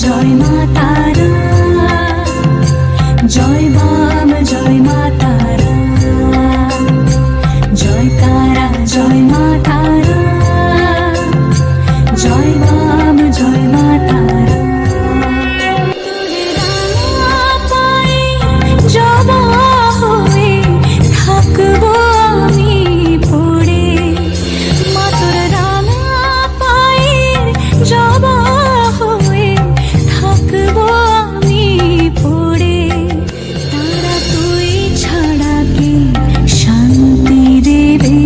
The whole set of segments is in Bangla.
জয় মা তারা, জয় বাম জয় মা তারা, জয় তারা জয় মা তারা, জয় বাম জয় মা তারা। জবা হয়ে থাকবো আমি পড়ে, মাতর রাঙা পায়ের জবা হয়ে থাকবো আমি পড়ে। তারা তুই ছাড়া কে শান্তি দেবে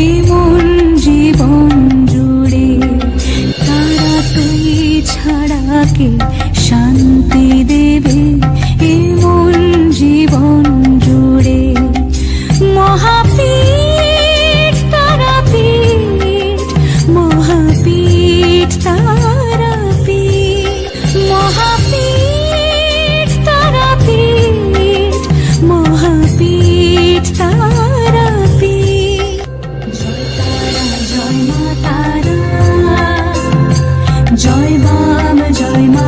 এ মন জীবন জুড়ে, তারা তুই ছাড়া কে শান্তি দেবে এ মন জীবন জুড়ে। মহাপীঠ তারাপীঠ, মহাপীঠ তারাপীঠ, মহাপীঠ তারাপীঠ, মহাপীঠ তারাপীঠ। জয় তারা জয় মা তারা, জয় বাম জয় মা